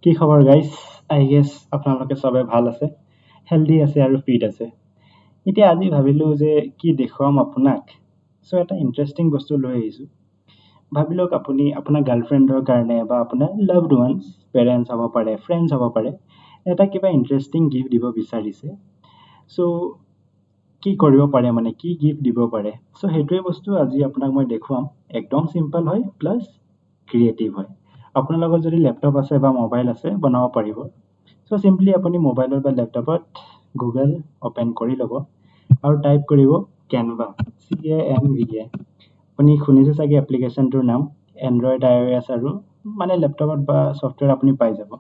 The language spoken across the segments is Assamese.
কি খবৰ গাইস আই গেছ আপোনালোকে সবে ভাল আছে হেলদি আছে আৰু ফিট আছে এতিয়া আজি ভাবিলো যে কি দেখুৱাম আপোনাক সো এটা ইন্টাৰেষ্টিং বস্তু লৈ আহিছো ভাবিলক আপুনি আপোনাৰ গাৰ্লফ্ৰেণ্ডৰ কাৰণে বা আপোনাৰ লাভড ওৱান্স পেৰেণ্টছ হ'ব পাৰে ফ্ৰেণ্ডছ হ'ব পাৰে এটা কিবা ইন্টাৰেষ্টিং গিফ্ট দিব বিচাৰিছে সো কি কৰিব পাৰে মানে কি গিফ্ট দিব পাৰে সো হেতুৱে বস্তু আজি আপোনাক মই দেখুৱাম একদম সিম্পল হয় প্লাস ক্ৰিয়েটিভ হয় আপোনাৰ লগত যদি ল্যাপটপ আছে বা মোবাইল আছে বনাব পাৰিব সো সিম্পলি আপুনি মোবাইলৰ বা ল্যাপটপত গুগল ওপেন কৰি ল'ব আৰু টাইপ কৰিব Canva CANVA আপুনি শুনিছে চাগে এপ্লিকেশনটোৰ নাম এন্ড্ৰইড iOS আৰু মানে ল্যাপটপত বা সফটওয়্যাৰ আপুনি পাই যাব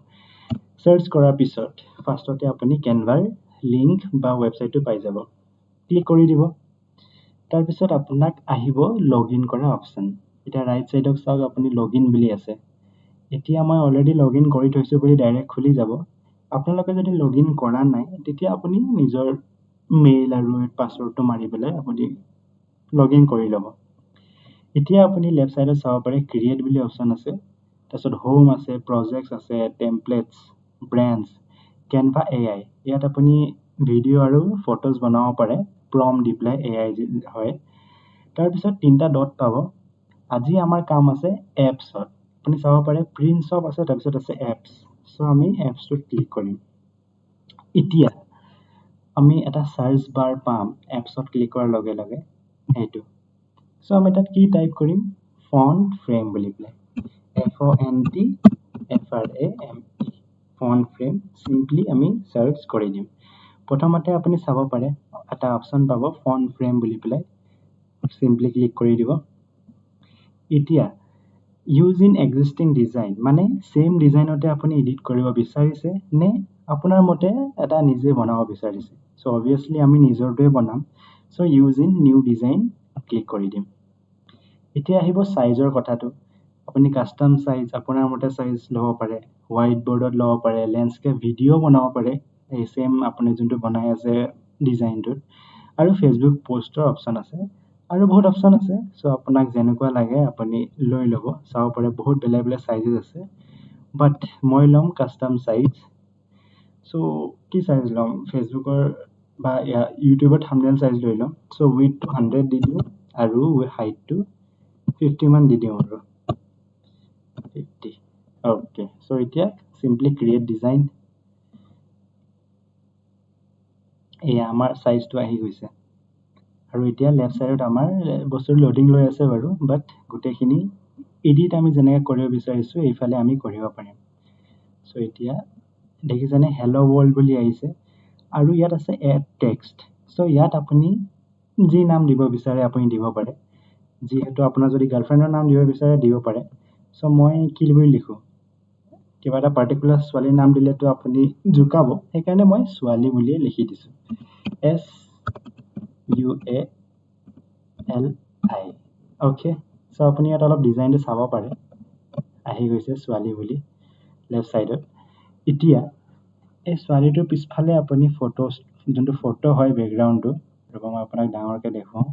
সাৰ্চ কৰাৰ পিছত ফাৰ্ষ্টতে আপুনি Canva লিংক বা ওয়েবসাইটটো পাই যাব ক্লিক কৰি দিব তাৰ পিছত আপোনাক আহিব লগইন কৰা অপচন এটা ৰাইট সাইডক চাওক আপুনি লগইন বুলি আছে এতিয়া মই অলৰেডি লগইন কৰি থৈছো বুলি ডাইৰেক্ট খুলি যাব আপোনালোকে যদি লগইন কৰা নাই তেতিয়া আপুনি নিজৰ মেইল আৰু পাসওয়াৰ্ডটো মাৰি পেলাই আপুনি লগইন কৰি ল'ব এতিয়া আপুনি লেফট সাইডত চাব পাৰে ক্ৰিয়েট বুলি অপচন আছে তাৰপিছত হোম আছে প্ৰজেক্টছ আছে টেমপ্লেটছ ব্ৰেণ্ডছ Canva AI ইয়াত আপুনি ভিডিও আৰু ফটোজ বনাব পাৰে প্ৰম্পট দি পেলাই AI হয় তাৰ পিছত তিনটা ডট পাব আজি আমাৰ কাম আছে এপছত আপুনি চাব পাৰে প্ৰিন্টস অফ আছে তাৰ পিছত আছে এপছ সো আমি এপছটোত ক্লিক কৰিম এতিয়া আমি এটা সাৰ্চ বাৰ পাম এপছত ক্লিক কৰাৰ লগে লগে এইটো সো আমি তাত কি টাইপ কৰিম ফন্ট ফ্ৰেম বুলি পেলাই FONTFRAME ফন্ট ফ্ৰেম সিম্পলি আমি সাৰ্চ কৰি দিম প্ৰথমতে আপুনি চাব পাৰে এটা অপচন পাব ফন্ট ফ্ৰেম বুলি পেলাই সিম্পলি ক্লিক কৰি দিব এতিয়া ইউজ ইন এক্সিস্টিং ডিজাইন মানে সেম ডিজাইনতে আপুনি এডিট কৰিব বিচাৰিছে নে আপোনাৰ মতে এটা নিজে বনাব বিচাৰিছে সো obviously আমি নিজৰটোৱে বনাম so use in new design click কৰি দিম এতিয়া আহিব সাইজৰ কথাটো আপুনি কাস্টম সাইজ আপোনাৰ মতে সাইজ লব পাৰে হোৱাইট বোৰ্ডত লব পাৰে ল্যান্ডস্কেপ ভিডিও বনাব পাৰে এই সেম আপুনি যোনটো বনাই আছে ডিজাইনটোত আৰু ফেসবুক পোষ্টৰ অপচন আছে আৰু বহুত অপচন আছে সো আপোনাক যেনেকুৱা লাগে আপুনি লৈ ল'ব চাও পাৰে বহুত বেলেগ বেলেগ সাইজেস আছে বাট মই লম কাস্টম সাইজ সো কি সাইজ লম ফেসবুকৰ বা ইউটিউবৰ থাম্বনেল সাইজ লৈ লম সো উইডথ টু 100 দি দিও আৰু হাইট টু 50 মান দি দিও আৰু 50 ওকে সো এতিয়া সিম্পলি ক্ৰিয়েট ডিজাইন এই আমাৰ সাইজটো আহি গৈছে আৰু এতিয়া লেফট সাইডত আমাৰ বস্তু লোডিং লৈ আছে বাৰু বাট গুটেখিনি এডিট আমি যেনেকৈ কৰিব বিচাৰিছো এইফালে আমি কৰিব পাৰিম সো এতিয়া দেখিছেনে হেলো ওয়াৰ্ল্ড বুলি আহিছে আৰু ইয়াত আছে এড টেক্সট সো ইয়াত আপুনি যি নাম দিব বিচাৰে আপুনি দিব পাৰে যিহেতু আপোনাৰ যদি গাৰ্লফ্ৰেণ্ডৰ নাম দিব বিচাৰে দিব পাৰে সো মই কি বুলি লিখো কিবা এটা পাৰ্টিকুলাৰ ছোৱালীৰ নাম দিলেতো আপুনি জুকাব সেইকাৰণে মই ছোৱালী বুলি লিখি দিছো SUALI ওকে সো আপুনি ইয়াত অলপ ডিজাইনটো চাব পাৰে আহি গৈছে ছোৱালী বুলি লেফট সাইডত এতিয়া এই ছোৱালীটোৰ পিছফালে আপুনি ফটো যোনটো ফটো হয় বেকগ্ৰাউণ্ডটো ৰব মই আপোনাক ডাঙৰকে দেখুৱাম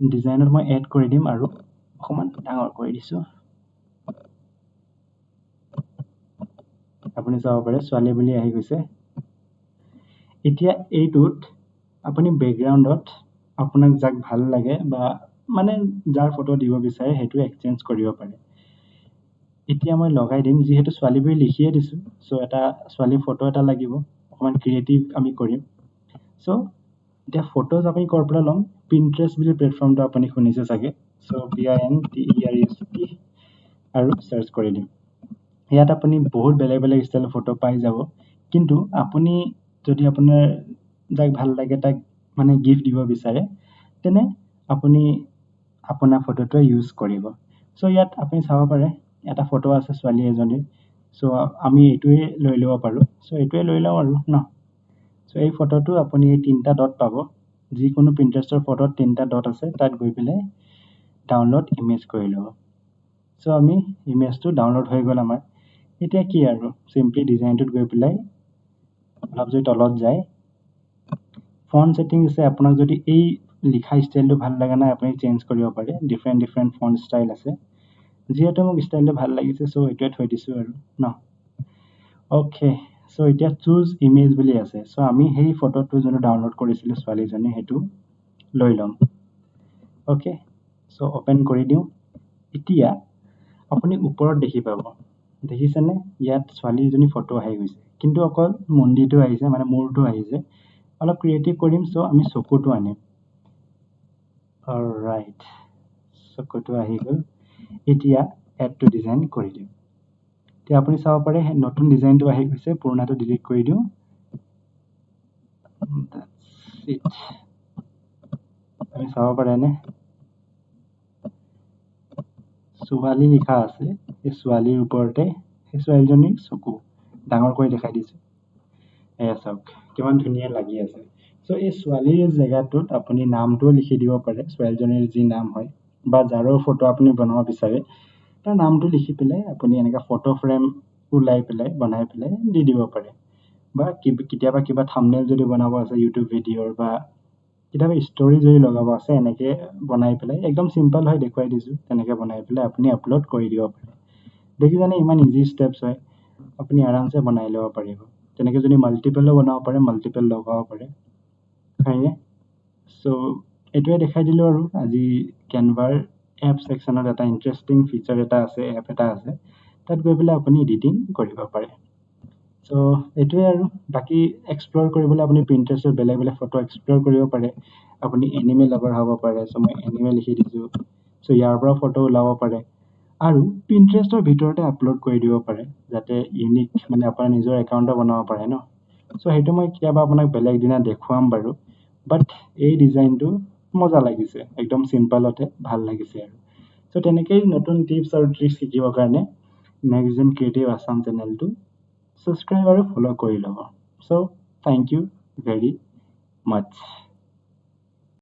ডিজাইনত মই এড কৰি দিম আৰু অকমান ডাঙৰ কৰি দিছো আপুনি চাব পাৰে ছোৱালী বুলি আহি গৈছে এতিয়া এইটোত আপুনি বেকগ্ৰাউণ্ডত আপোনাক যাক ভাল লাগে বা মানে যাৰ ফটো দিব বিচাৰে হেতু এক্সচেঞ্জ কৰিব পাৰে এতিয়া মই লগাই দিম যেহেতু ছোৱালী বুলি লিখিয়ে দিছো সো এটা ছোৱালী ফটো এটা লাগিব অকমান ক্ৰিয়েটিভ আমি কৰিম সো এতিয়া ফটোজ আমি কৰ পৰা লম Pinterest বুলি প্লেটফৰ্মটো আপুনি শুনিছে চাগে সো PINTEREST আৰু সাৰ্চ কৰি দিম ইয়াত আপুনি বহুত বেলেগ বেলেগ ষ্টাইলৰ ফটো পাই যাব কিন্তু আপুনি যদি আপোনাৰ যাক ভাল লাগে তাক মানে গিফট দিব বিচাৰে তেনে আপুনি আপোনাৰ ফটোটো ইউজ কৰিব সো ইয়াত আপুনি চাব পাৰে এটা ফটো আছে ছোৱালী এজনীৰ সো আমি এইটোৱে লৈ ল'ব পাৰো সো এইটোৱে লৈ লওঁ আৰু ন সো এই ফটোটো আপুনি এই তিনটা ডট পাব যিকোনো Pinterestৰ ফটোত তিনটা ডট আছে তাত গৈ পেলাই ডাউনলোড ইমেজ কৰি ল'ব সো আমি ইমেজটো ডাউনলোড হৈ গ'ল আমাৰ এতিয়া কি আৰু সিম্পলি ডিজাইনটোত গৈ পেলাই অলপ যদি তলত যায় ফন্ট সেটিংছ আছে আপোনাক যদি এই লিখা ষ্টাইলটো ভাল লাগা নাই আপুনি চেঞ্জ কৰিব পাৰে ডিফাৰেন্ট ফন্ট ষ্টাইল আছে যিহেতু মোক ষ্টাইলটো ভাল লাগিছে চ' এইটোৱে থৈ দিছোঁ আৰু ন অ'কে চ' এতিয়া চুজ ইমেজ বুলি আছে চ' আমি সেই ফটোটো যোনটো ডাউনলোড কৰিছিলোঁ ছোৱালীজনী সেইটো লৈ ল'ম অ'কে চ' অ'পেন কৰি দিওঁ এতিয়া আপুনি ওপৰত দেখি পাব দেখিছেনে ইয়াত ছোৱালীজনী ফটো আহি গৈছে কিন্তু অকল মন্দিৰটো আহিছে মানে মূৰটো আহিছে অলপ ক্ৰিয়েটিভ কৰিম চ' আমি চকুটো আনিম অলৰাইট চকুটো আহি গ'ল এতিয়া এড টু ডিজাইন কৰি দিওঁ এতিয়া আপুনি চাব পাৰে নতুন ডিজাইনটো আহি গৈছে পুৰণাটো ডিলিট কৰি দিওঁ আপুনি চাব পাৰেনে ছোৱালী লিখা আছে এই ছোৱালীৰ ওপৰতে সেই ছোৱালীজনীৰ চকু ডাঙৰ কৰি দেখাই দিছোঁ এয়া চাওক কিমান ধুনীয়া লাগি আছে চ' এই ছোৱালীৰ জেগাটোত আপুনি নামটোও লিখি দিব পাৰে ছোৱালীজনীৰ যি নাম হয় বা যাৰো ফটো আপুনি বনাব বিচাৰে তাৰ নামটো লিখি পেলাই আপুনি এনেকুৱা ফটো ফ্ৰেম ওলাই পেলাই বনাই পেলাই দি দিব পাৰে বা কেতিয়াবা কিবা থাম্বনেইল যদি বনাব আছে ইউটিউব ভিডিঅ'ৰ বা কেতিয়াবা ষ্টৰি যদি লগাব আছে এনেকৈ বনাই পেলাই একদম চিম্পল হয় দেখুৱাই দিছোঁ তেনেকৈ বনাই পেলাই আপুনি আপলোড কৰি দিব পাৰে দেখিছেনে ইমান ইজি ষ্টেপছ হয় আপুনি আৰামছে বনাই ল'ব পাৰিব তেনেকৈ যদি মাল্টিপলো বনাব পাৰে মাল্টিপল লগাব পাৰে হয়নে চ' এইটোৱে দেখাই দিলোঁ আৰু আজি কেনভাৰ এপ ছেকশ্যনত এটা ইণ্টাৰেষ্টিং ফিচাৰ এটা আছে এপ এটা আছে তাত গৈ পেলাই আপুনি এডিটিং কৰিব পাৰে চ' এইটোৱে আৰু বাকী এক্সপ্ল'ৰ কৰিবলৈ আপুনি প্ৰিণ্টাৰেষ্টত বেলেগ বেলেগ ফটো এক্সপ্ল'ৰ কৰিব পাৰে আপুনি এনিমে লাভাৰ হ'ব পাৰে চ' মই এনিমে লিখি দিছোঁ চ' ইয়াৰ পৰা ফটো ওলাব পাৰে আৰু প্ৰিণ্টাৰেষ্টৰ ভিতৰতে আপলোড কৰি দিব পাৰে যাতে ইউনিক মানে আপোনাৰ নিজৰ একাউণ্টো বনাব পাৰে ন চ' সেইটো মই কেতিয়াবা আপোনাক বেলেগ দিনা দেখুৱাম বাৰু বাট এই ডিজাইনটো মজা লাগিছে একদম চিম্পলতে ভাল লাগিছে আৰু চ' তেনেকেই নতুন টিপছ আৰু ট্ৰিক্স শিকিবৰ কাৰণে নেক্সট জেন ক্ৰিয়েটিভ আছাম চেনেলটো ছাবস্ক্ৰাইব আৰু ফ'ল' কৰি ল'ব চ' থেংক ইউ ভেৰি মাছ